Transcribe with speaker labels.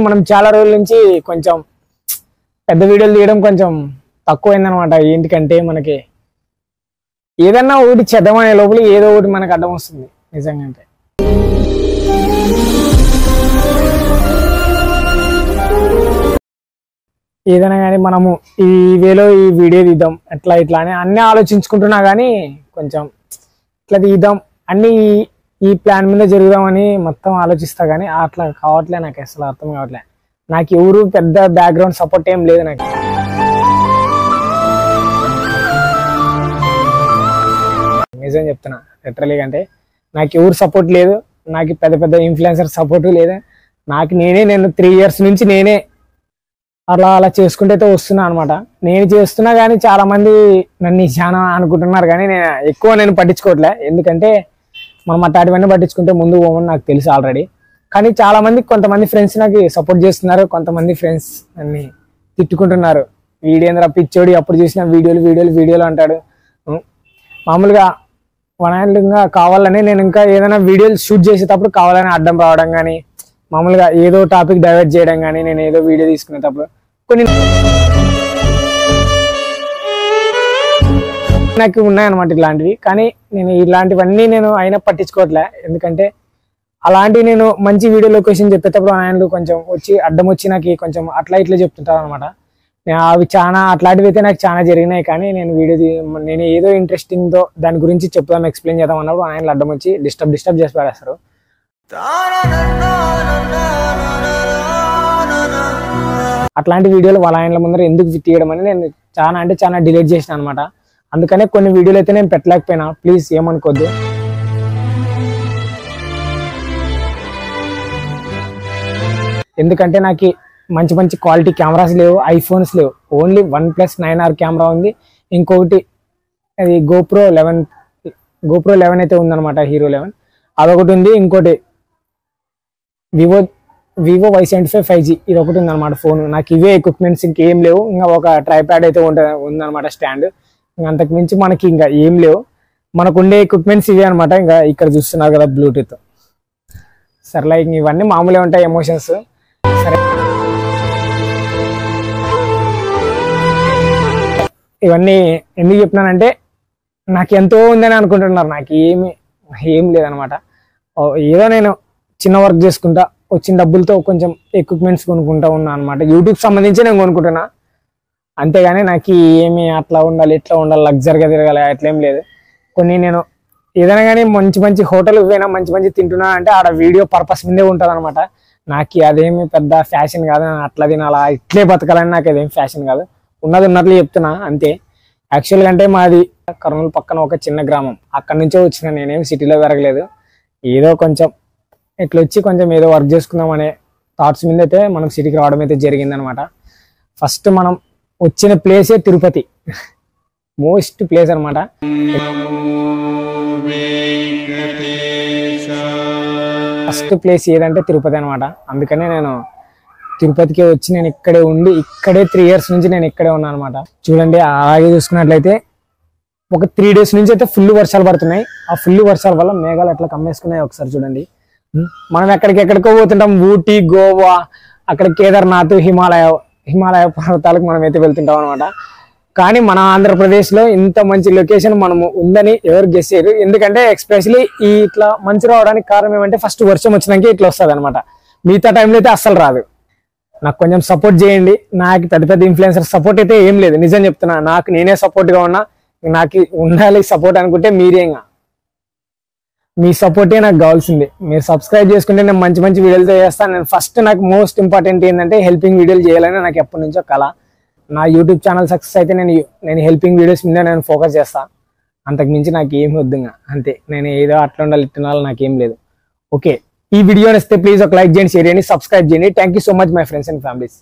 Speaker 1: మనం చాలా రోజుల నుంచి కొంచెం పెద్ద వీడియోలు తీయడం కొంచెం తక్కువైందనమాట. ఏంటికంటే మనకి ఏదన్నా ఒకటి చేద్దామనే లోపల ఏదో ఒకటి మనకు అడ్డం వస్తుంది నిజంగా. అంటే ఏదైనా కానీ మనము ఈ వేలో ఈ వీడియో తీద్దాం ఎట్లా ఇట్లా అని అన్నీ ఆలోచించుకుంటున్నా కానీ కొంచెం ఇట్లా తీద్దాం అన్నీ ఈ ప్లాన్ మీద జరుగుదామని మొత్తం ఆలోచిస్తా కానీ అట్లా కావట్లే. నాకు అసలు అర్థం కావట్లే. నాకు ఎవరు పెద్ద బ్యాక్గ్రౌండ్ సపోర్ట్ ఏం లేదు నాకు. నిజం చెప్తున్నా లిటరలీగా. అంటే నాకు ఎవరు సపోర్ట్ లేదు, నాకు పెద్ద పెద్ద ఇన్ఫ్లుయెన్సర్ సపోర్టు లేదు. నేను 3 years నుంచి నేనే అలా చేసుకుంటే అయితే వస్తున్నా అనమాట. నేను చేస్తున్నా కానీ చాలా మంది నన్ను చాలా అనుకుంటున్నారు కానీ నేను పట్టించుకోవట్లే. ఎందుకంటే మనం అట్లాంటివన్నీ పట్టించుకుంటే ముందు పోమని నాకు తెలుసు ఆల్రెడీ. కానీ చాలా మంది కొంతమంది ఫ్రెండ్స్ నాకు సపోర్ట్ చేస్తున్నారు, కొంతమంది ఫ్రెండ్స్ అన్ని తిట్టుకుంటున్నారు. వీడియోంద్ర పిచ్చోడి అప్పుడు చూసిన వీడియోలు అంటాడు. మామూలుగా వనాయంగా కావాలని నేను ఇంకా ఏదైనా వీడియోలు షూట్ చేసేటప్పుడు కావాలని అడ్డం రావడం కానీ, మామూలుగా ఏదో టాపిక్ డైవర్ట్ చేయడం కానీ, నేను ఏదో వీడియో తీసుకునేటప్పుడు కొన్ని నాకు ఉన్నాయన్నమాట ఇట్లాంటివి. కానీ నేను ఇలాంటివన్నీ అయినా పట్టించుకోవట్లే. ఎందుకంటే అలాంటివి నేను మంచి వీడియో లొకేషన్ చెప్పేటప్పుడు ఆయనలు కొంచెం వచ్చి అడ్డం వచ్చి నాకు కొంచెం అట్లా ఇట్లా చెప్తుంటారు అనమాట. అవి చాలా అట్లాంటివి అయితే నాకు చాలా జరిగినాయి. కానీ నేను ఏదో ఇంట్రెస్టింగ్తో దాని గురించి చెప్దాం ఎక్స్ప్లెయిన్ చేద్దాం అన్నప్పుడు ఆయనలు అడ్డం వచ్చి డిస్టర్బ్ చేసి పడేస్తారు. అట్లాంటి వీడియోలు వాళ్ళ ఆయనల ముందర ఎందుకు తీయడం అని నేను చాలా డిలీట్ చేసిన అనమాట. అందుకనే కొన్ని వీడియోలు అయితే నేను పెట్టలేకపోయినా, ప్లీజ్ ఏమనుకోద్దు. ఎందుకంటే నాకు మంచి క్వాలిటీ కెమెరాస్ లేవు, ఐఫోన్స్ లేవు. ఓన్లీ OnePlus 9R కెమెరా ఉంది. ఇంకొకటి అది GoPro 11 అయితే ఉందన్నమాట, Hero 11 అదొకటి ఉంది. ఇంకోటి వివో Y75 5G ఇది ఒకటి ఉందన్నమాట ఫోన్. నాకు ఇవే ఎక్విప్మెంట్స్ ఇంకేం లేవు. ఇంకా ఒక ట్రైప్యాడ్ అయితే ఉందన్నమాట స్టాండ్. ఇంకా అంతకు మించి మనకి ఇంకా ఏం లేవు. మనకు ఉండే ఎక్విప్మెంట్స్ ఇవే అనమాట. ఇంకా ఇక్కడ చూస్తున్నారు కదా బ్లూటూత్. సరేలే ఇవన్నీ మామూలుగా ఉంటాయి ఎమోషన్స్. సరే ఇవన్నీ ఎందుకు చెప్తున్నానంటే నాకు ఎంతో ఉందని అనుకుంటున్నారు. నాకు ఏం లేదనమాట. ఏదో నేను చిన్న వర్క్ చేసుకుంటా వచ్చిన డబ్బులతో కొంచెం ఎక్విప్మెంట్స్ కొనుక్కుంటా ఉన్నా అనమాట. యూట్యూబ్ సంబంధించి నేను కొనుక్కుంటున్నా. అంతేగాని నాకు ఏమి అట్లా ఉండాలి ఇట్లా ఉండాలి లగ్జరీగా తిరగాలి అట్లేం లేదు. కొన్ని నేను ఏదైనా కానీ మంచి హోటల్కి పోయినా మంచి తింటున్నా అంటే ఆడ వీడియో పర్పస్ మీదే ఉంటుంది అనమాట. నాకు అదేమి పెద్ద ఫ్యాషన్ కాదు. అట్లా తినాలా ఇట్లే బతకాలని నాకు అదేం ఫ్యాషన్ కాదు. ఉన్నట్లు చెప్తున్నా అంతే. యాక్చువల్గా అంటే మాది కర్నూలు పక్కన ఒక చిన్న గ్రామం. అక్కడి నుంచే వచ్చిన, నేనేం సిటీలో పెరగలేదు. ఏదో కొంచెం ఇట్లా వచ్చి కొంచెం ఏదో వర్క్ చేసుకుందాం అనే థాట్స్ మీద అయితే మనం సిటీకి రావడం అయితే జరిగిందనమాట. ఫస్ట్ మనం వచ్చిన ప్లేసే తిరుపతి, మోస్ట్ ప్లేస్ అనమాట. ఫస్ట్ ప్లేస్ ఏదంటే తిరుపతి అనమాట. అందుకనే నేను తిరుపతికి వచ్చి నేను ఇక్కడే ఉండి ఇక్కడే 3 years నుంచి నేను ఇక్కడే ఉన్నాను అనమాట. చూడండి అలాగే చూసుకున్నట్లయితే ఒక 3 days నుంచి అయితే ఫుల్ వర్షాలు పడుతున్నాయి. ఆ ఫుల్ వర్షాల వల్ల మేఘాలు ఎట్లా కమ్మేసుకున్నాయి ఒకసారి చూడండి. మనం ఎక్కడికో పోతుంటాం, ఊటీ, గోవా, అక్కడ కేదార్నాథ్, హిమాలయ పర్వతాలకు మనం అయితే వెళ్తుంటాం అనమాట. కానీ మన ఆంధ్రప్రదేశ్లో ఇంత మంచి లొకేషన్ మనము ఉందని ఎవరు గెస్ చేయరు. ఎందుకంటే ఎక్స్పెషలీ ఇట్లా మంచి రావడానికి కారణం ఏమంటే ఫస్ట్ వర్షం వచ్చినాకే ఇట్లా వస్తుంది అనమాట. మిగతా టైంలో అయితే అస్సలు రాదు. నాకు కొంచెం సపోర్ట్ చేయండి. నాకు పెద్ద ఇన్ఫ్లుయెన్సర్ సపోర్ట్ అయితే ఏం లేదు, నిజం చెప్తున్నా. నాకు నేనే సపోర్ట్గా ఉన్నా. నాకు ఉండాలి సపోర్ట్ అనుకుంటే మీరేగా, మీ సపోర్టే నాకు కావాల్సింది. మీరు సబ్స్క్రైబ్ చేసుకుంటే నేను మంచి వీడియోలతో చేస్తాను. నేను ఫస్ట్ నాకు మోస్ట్ ఇంపార్టెంట్ ఏంటంటే హెల్పింగ్ వీడియోలు చేయాలని నాకు ఎప్పటి నుంచో కళ. నా యూట్యూబ్ ఛానల్ సక్సెస్ అయితే నేను హెల్పింగ్ వీడియోస్ మీద నేను ఫోకస్ చేస్తాను. అంతకు మించి నాకు ఏం వద్దుగా, అంతే. నేను ఏదో అట్లా ఉండాలి ఇట్లా ఉండాలి నాకేం లేదు. ఓకే, ఈ వీడియో నచ్చితే ప్లీజ్ ఒక లైక్ చేయండి, షేర్ చేయండి, సబ్స్క్రైబ్ చేయండి. Thank you so much my friends and families.